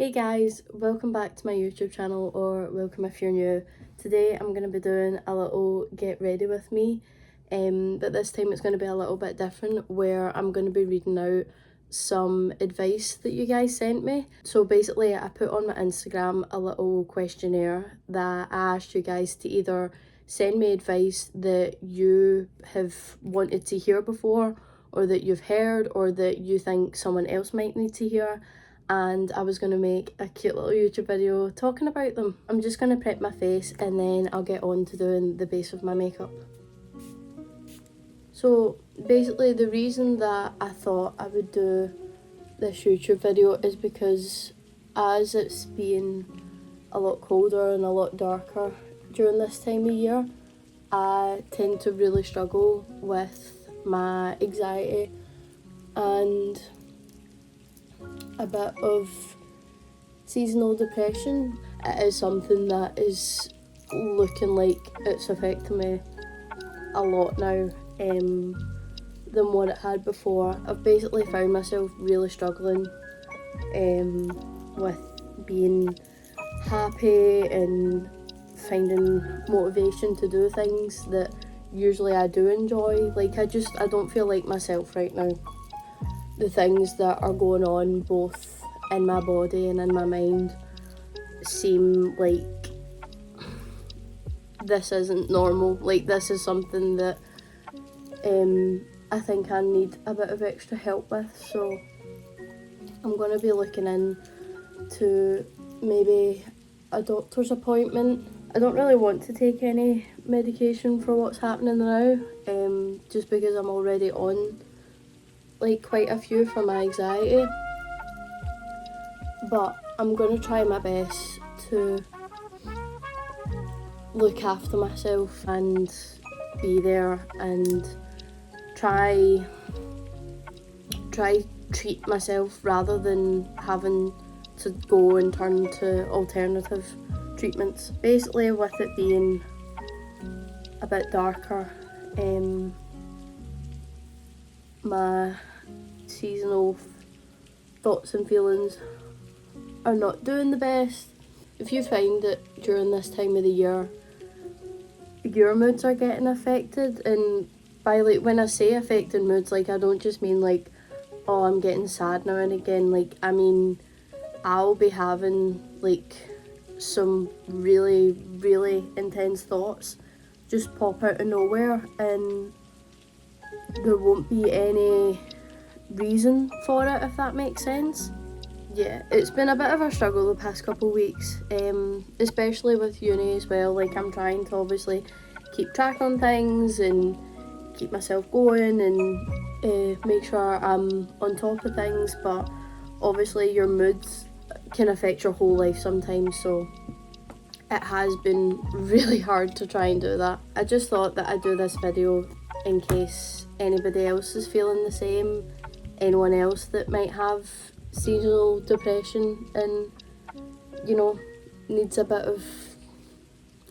Hey guys, welcome back to my YouTube channel, or welcome if you're new. Today I'm going to be doing a little get ready with me, but this time it's going to be a little bit different where I'm going to be reading out some advice that you guys sent me. So basically I put on my Instagram a little questionnaire that I asked you guys to either send me advice that you have wanted to hear before, or that you've heard, or that you think someone else might need to hear, and I was going to make a cute little YouTube video talking about them. I'm just going to prep my face and then I'll get on to doing the base of my makeup. So basically the reason that I thought I would do this YouTube video is because as it's been a lot colder and a lot darker during this time of year, I tend to really struggle with my anxiety and a bit of seasonal depression. It is something that is looking like it's affecting me a lot now than what it had before. I've basically found myself really struggling with being happy and finding motivation to do things that usually I do enjoy. Like I don't feel like myself right now. The things that are going on both in my body and in my mind seem like this isn't normal. Like this is something that I think I need a bit of extra help with. So I'm going to be looking into maybe a doctor's appointment. I don't really want to take any medication for what's happening now, just because I'm already on like quite a few for my anxiety, but I'm going to try my best to look after myself and be there and try treat myself rather than having to go and turn to alternative treatments. Basically, with it being a bit darker, my seasonal thoughts and feelings are not doing the best. If you find that during this time of the year your moods are getting affected, and by like when I say affecting moods, like I don't just mean like, oh, I'm getting sad now and again. Like I mean I'll be having like some really intense thoughts just pop out of nowhere and there won't be any reason for it, if that makes sense. Yeah, it's been a bit of a struggle the past couple of weeks, especially with uni as well. Like I'm trying to obviously keep track on things and keep myself going and make sure I'm on top of things, but obviously your moods can affect your whole life sometimes, so it has been really hard to try and do that. I just thought that I'd do this video in case anybody else is feeling the same, anyone else that might have seasonal depression and, you know, needs a bit of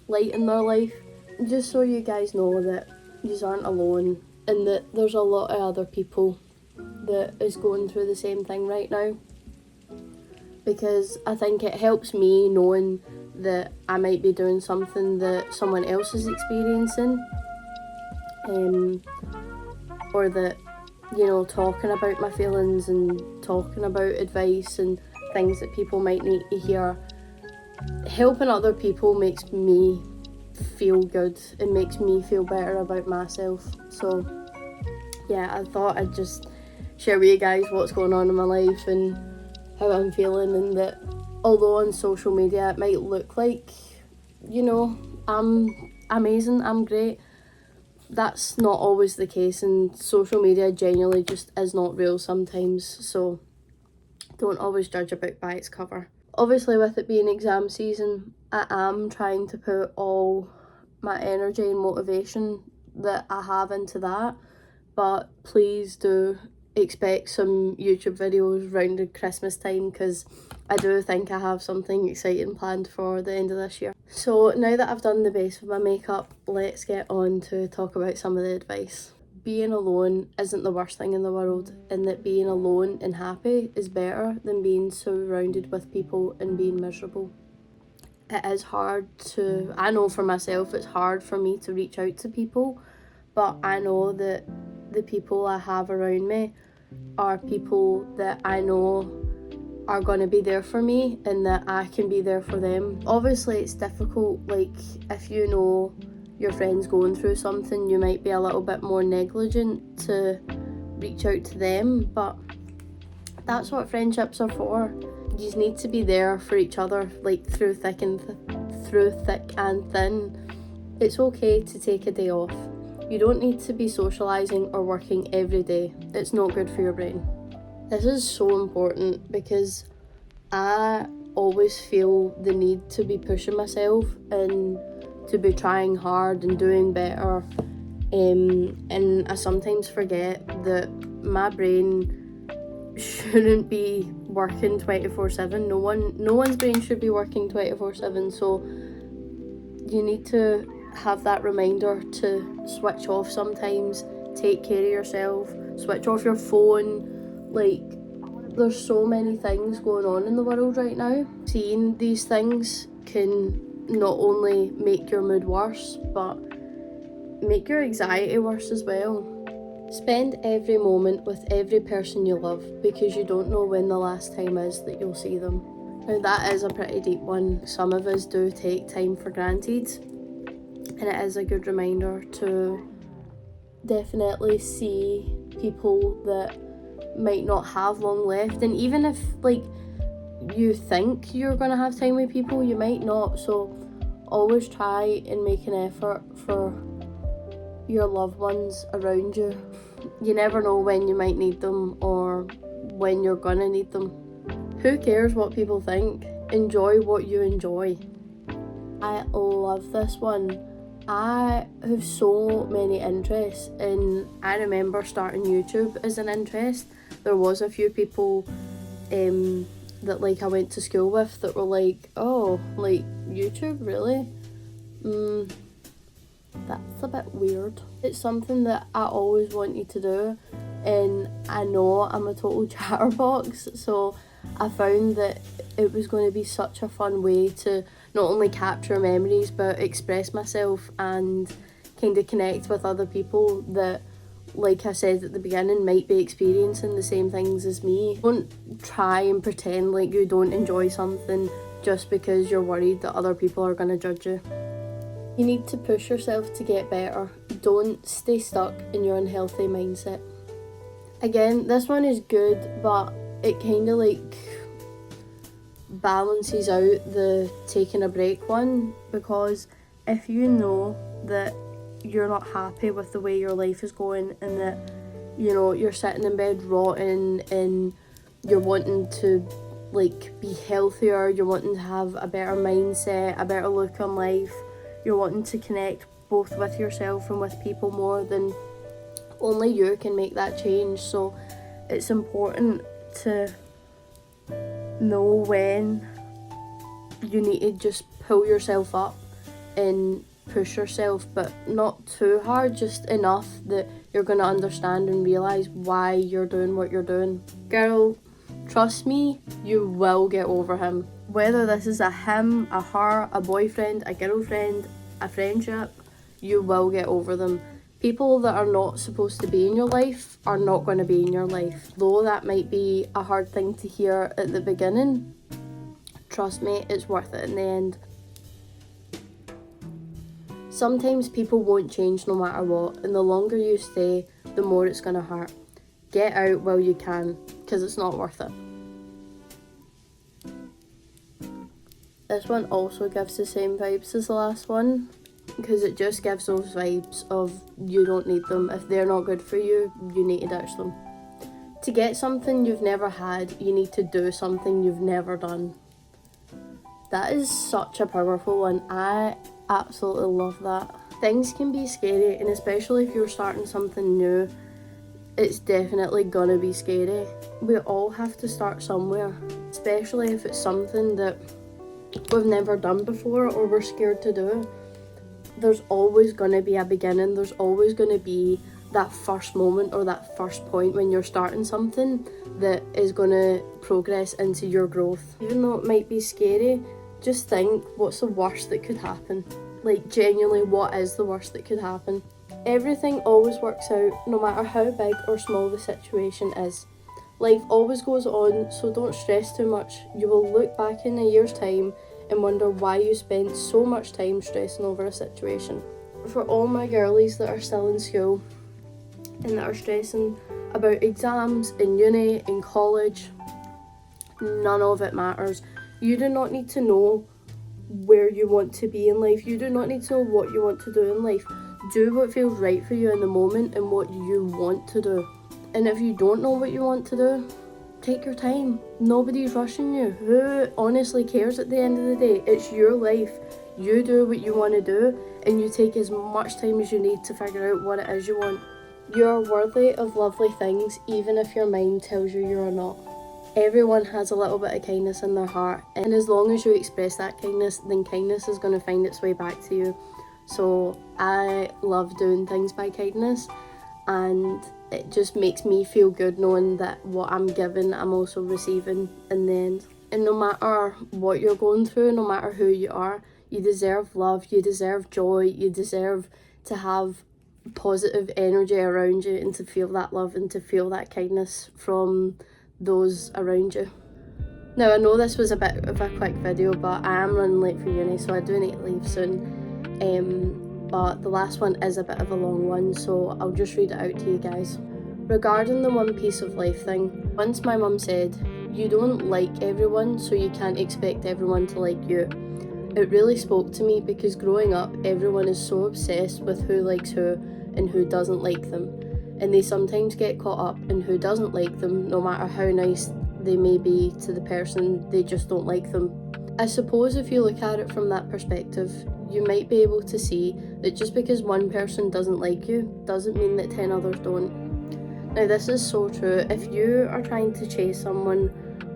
light in their life. Just so you guys know that you aren't alone and that there's a lot of other people that is going through the same thing right now, because I think it helps me knowing that I might be doing something that someone else is experiencing, or that, you know, talking about my feelings and talking about advice and things that people might need to hear, helping other people makes me feel good and makes me feel better about myself. So yeah, I thought I'd just share with you guys what's going on in my life and how I'm feeling, and that although on social media it might look like, you know, I'm amazing, I'm great, that's not always the case, and social media genuinely just is not real sometimes, so don't always judge a book by its cover. Obviously with it being exam season, I am trying to put all my energy and motivation that I have into that, but please do expect some YouTube videos around the Christmas time, because I do think I have something exciting planned for the end of this year. So now that I've done the base of my makeup, let's get on to talk about some of the advice. being alone isn't the worst thing in the world, and that being alone and happy is better than being surrounded with people and being miserable. It is hard to, I know for myself, it's hard for me to reach out to people, but I know that the people I have around me are people that I know are going to be there for me and that I can be there for them. Obviously it's difficult, like if you know your friend's going through something, you might be a little bit more negligent to reach out to them, but that's what friendships are for. You just need to be there for each other, like through thick and thin. It's okay to take a day off. You don't need to be socialising or working every day. It's not good for your brain. This is so important because I always feel the need to be pushing myself and to be trying hard and doing better. And I sometimes forget that my brain shouldn't be working 24/7. No one's brain should be working 24/7. So you need to have that reminder to switch off sometimes, take care of yourself, switch off your phone. Like, there's so many things going on in the world right now. Seeing these things can not only make your mood worse, but make your anxiety worse as well. Spend every moment with every person you love, because you don't know when the last time is that you'll see them. Now that is a pretty deep one. Some of us do take time for granted, and it is a good reminder to definitely see people that might not have long left. And even if like you think you're gonna have time with people, you might not. So always try and make an effort for your loved ones around you. You never know when you might need them or when you're gonna need them. Who cares what people think? Enjoy what you enjoy. I love this one. I have so many interests, and I remember starting YouTube as an interest. There was a few people that like I went to school with that were like, oh, like YouTube, really? That's a bit weird. It's something that I always wanted to do, and I know I'm a total chatterbox, so I found that it was going to be such a fun way to not only capture memories but express myself and kind of connect with other people that, like I said at the beginning, might be experiencing the same things as me. Don't try and pretend like you don't enjoy something just because you're worried that other people are going to judge you. You need to push yourself to get better. Don't stay stuck in your unhealthy mindset. Again, this one is good, but it kind of like balances out the taking a break one, because if you know that you're not happy with the way your life is going and that, you know, you're sitting in bed rotting and you're wanting to like be healthier, you're wanting to have a better mindset, a better look on life, you're wanting to connect both with yourself and with people more, then only you can make that change. So it's important to know when you need to just pull yourself up and push yourself, but not too hard, just enough that you're going to understand and realise why you're doing what you're doing. Girl, trust me, you will get over him. Whether this is a him, a her, a boyfriend, a girlfriend, a friendship, you will get over them. People that are not supposed to be in your life are not going to be in your life. Though that might be a hard thing to hear at the beginning, trust me, it's worth it in the end. Sometimes people won't change no matter what, and the longer you stay, the more it's going to hurt. Get out while you can, because it's not worth it. This one also gives the same vibes as the last one, because it just gives those vibes of you don't need them. If they're not good for you, you need to ditch them. To get something you've never had, you need to do something you've never done. That is such a powerful one. I absolutely love that. Things can be scary, and especially if you're starting something new, it's definitely gonna be scary. We all have to start somewhere, especially if it's something that we've never done before or we're scared to do. There's always going to be a beginning. There's always going to be that first moment or that first point when you're starting something that is going to progress into your growth. Even though it might be scary, just think, what's the worst that could happen? Like, genuinely, what is the worst that could happen? Everything always works out, no matter how big or small the situation is. Life always goes on, so don't stress too much. You will look back in a year's time and wonder why you spent so much time stressing over a situation. For all my girlies that are still in school and that are stressing about exams in uni, in college, none of it matters. You do not need to know where you want to be in life. You do not need to know what you want to do in life. Do what feels right for you in the moment and what you want to do. And if you don't know what you want to do, take your time. Nobody's rushing you. Who honestly cares at the end of the day? It's your life. You do what you want to do, and you take as much time as you need to figure out what it is you want. You're worthy of lovely things, even if your mind tells you you're not. Everyone has a little bit of kindness in their heart, and as long as you express that kindness, then kindness is going to find its way back to you. So I love doing things by kindness, and it just makes me feel good knowing that what I'm giving, I'm also receiving in the end. And no matter what you're going through, no matter who you are, you deserve love, you deserve joy, you deserve to have positive energy around you and to feel that love and to feel that kindness from those around you. Now, I know this was a bit of a quick video, but I am running late for uni, so I do need to leave soon. But the last one is a bit of a long one, so I'll just read it out to you guys. Regarding the one piece of life thing, once my mum said, "You don't like everyone, so you can't expect everyone to like you." It really spoke to me because growing up, everyone is so obsessed with who likes who and who doesn't like them. And they sometimes get caught up in who doesn't like them, no matter how nice they may be to the person, they just don't like them. I suppose if you look at it from that perspective, you might be able to see that just because one person doesn't like you, doesn't mean that 10 others don't. Now, this is so true. If you are trying to chase someone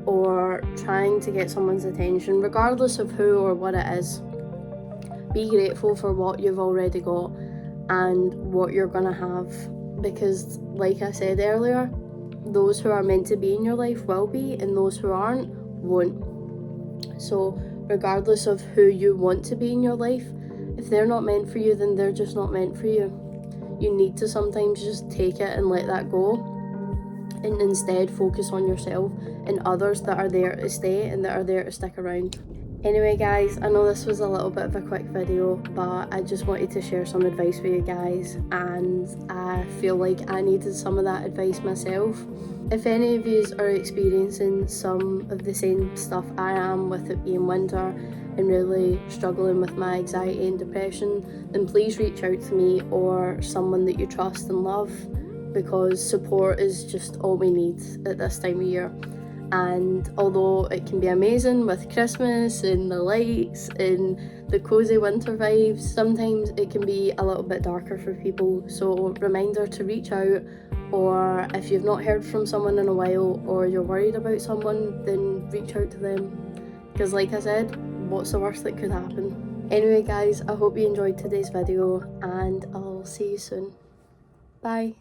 or trying to get someone's attention, regardless of who or what it is, be grateful for what you've already got and what you're gonna have, because like I said earlier, those who are meant to be in your life will be, and those who aren't won't. So regardless of who you want to be in your life, if they're not meant for you, then they're just not meant for you. You need to sometimes just take it and let that go, and instead focus on yourself and others that are there to stay and that are there to stick around. Anyway guys, I know this was a little bit of a quick video, but I just wanted to share some advice with you guys, and I feel like I needed some of that advice myself. If any of you are experiencing some of the same stuff I am, with it being winter and really struggling with my anxiety and depression, then please reach out to me or someone that you trust and love, because support is just all we need at this time of year. And although it can be amazing with Christmas and the lights and the cozy winter vibes, sometimes it can be a little bit darker for people. So reminder to reach out, or if you've not heard from someone in a while or you're worried about someone, then reach out to them, because like I said, what's the worst that could happen? Anyway guys, I hope you enjoyed today's video, and I'll see you soon. Bye.